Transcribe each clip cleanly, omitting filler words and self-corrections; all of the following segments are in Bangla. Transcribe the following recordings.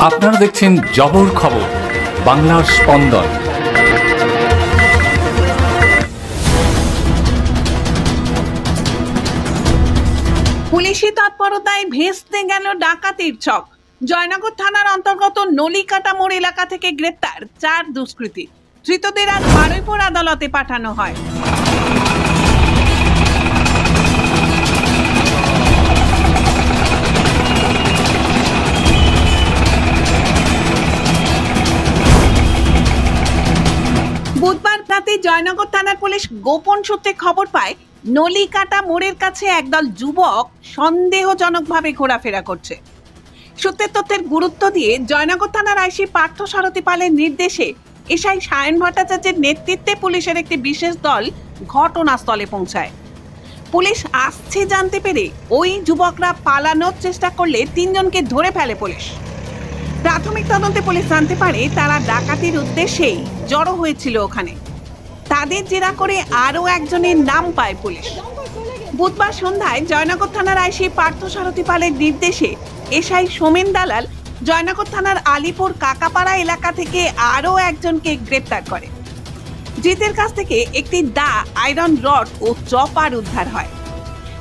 আপনারা দেখছেন জবর খবর, বাংলার স্পন্দন। পুলিশি তৎপরতায় ভেস্তে গেল ডাকাতির ছক। জয়নগর থানার অন্তর্গত নলিকাটা মোড় এলাকা থেকে গ্রেপ্তার 4 দুষ্কৃতী। ধৃতদের আজ বারুইপুর আদালতে পাঠানো হয়। বুধবার রাতে জয়নগর থানার পুলিশ গোপন সূত্রে খবর পায় নলিকাটা মোড়ের কাছে একদল যুবক সন্দেহজনকভাবে ঘোরাফেরা করছে। সূত্রের তথ্যের গুরুত্ব দিয়ে জয়নগর থানার আইসি পার্থ সারথী পালের নির্দেশে এসআই সায়ন ভট্টাচার্যের নেতৃত্বে পুলিশের একটি বিশেষ দল ঘটনাস্থলে পৌঁছায়। পুলিশ আসছে জানতে পেরে ওই যুবকরা পালানোর চেষ্টা করলে 3 জনকে ধরে ফেলে পুলিশ। প্রাথমিক তদন্তে পুলিশ জানতে পারে তারা ডাকাতির উদ্দেশ্যেই জড়ো হয়েছিল ওখানে। তাদের জেরা করে আরও একজনের নাম পায় পুলিশ। বুধবার সন্ধ্যায় জয়নগর থানার আইসি পার্থ সারথী পালের নির্দেশে এসআই সোমেন দালাল জয়নগর থানার আলিপুর কাকাপাড়া এলাকা থেকে আরও একজনকে গ্রেপ্তার করে। ধৃতের কাছ থেকে একটি দা, আয়রন রড ও চপার উদ্ধার হয়।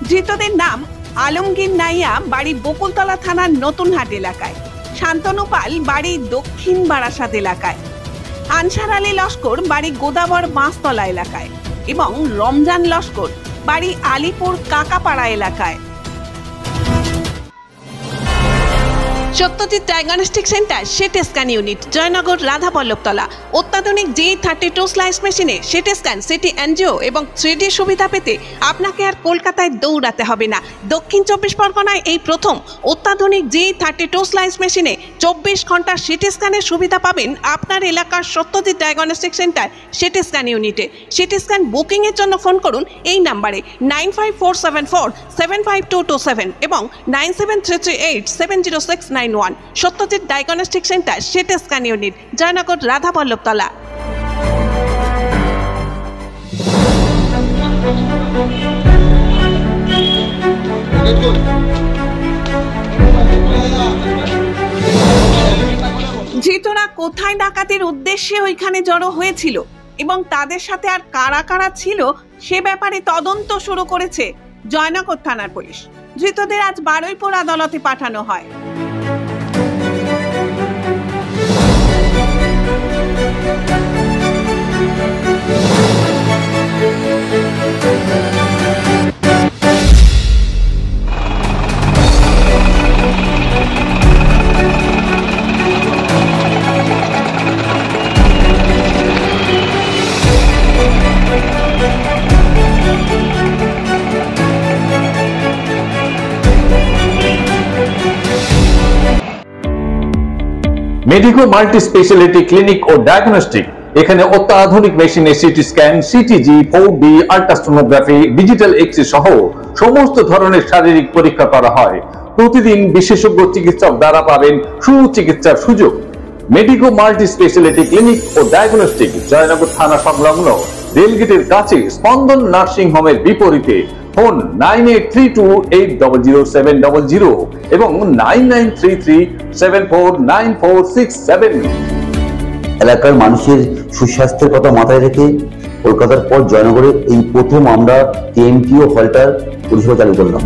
ধৃতদের নাম আলমগীর নাইয়া, বাড়ি বকুলতলা থানার নতুনহাট এলাকায়, শান্তনু পাল, বাড়ি দক্ষিণ বারাসাত এলাকায়, আনসার আলী লস্কর, বাড়ি গোদাবর বাঁশতলা এলাকায় এবং রমজান লস্কর, বাড়ি আলিপুর কাকাপাড়া এলাকায়। Satyajit diagnostic centre CT scan unit, Joynagar Radhaballavtala. অত্যাধুনিক G32 স্লাইস মেশিনে সিটি স্ক্যান, সিটি এনজিও এবং 3D সুবিধা পেতে আপনাকে আর কলকাতায় দৌড়াতে হবে না। দক্ষিণ 24 পরগনায় এই প্রথম অত্যাধুনিক G32 স্লাইস মেশিনে 24 ঘন্টা সিটি স্ক্যানের সুবিধা পাবেন আপনার এলাকার Satyajit diagnostic centre CT scan ইউনিটে। সিটি স্ক্যান বুকিং এর জন্য ফোন করুন এই নাম্বারে 9547475227 এবং 9733870691। Satyajit diagnostic centre CT scan unit, Joynagar Radhaballavtala. ধৃতরা কোথায় ডাকাতির উদ্দেশ্যে ওইখানে জড়ো হয়েছিল এবং তাদের সাথে আর কারা কারা ছিল সে ব্যাপারে তদন্ত শুরু করেছে জয়নগর থানার পুলিশ। ধৃতদের আজ বারুইপুর আদালতে পাঠানো হয়। মেডিকো মাল্টি স্পেশালিটি ক্লিনিক ও ডায়াগনস্টিক। এখানে অত্যাধুনিক মেশিনে CT scan, CTG, 4D, ultrasonography, digital x-ray সহ সমস্ত ধরনের শারীরিক পরীক্ষা করা হয়। প্রতিদিন বিশেষজ্ঞ চিকিৎসক দ্বারা পাবেন সুচিকিৎসার সুযোগ। মেডিকো মাল্টি স্পেশালিটি ক্লিনিক ও ডায়াগনস্টিক, জয়নগর থানা সংলগ্ন রেলগেটের কাছে, স্পন্দন নার্সিং হোমের বিপরীতে। ফোন 9832800700 এবং 9933749467। এলাকার মানুষের সুস্বাস্থ্যের কথা মাথায় রেখে কলকাতার পর জয়নগরে এই প্রথম আমরা কেএমটিও হলটার পরিষেবা চালু করলাম।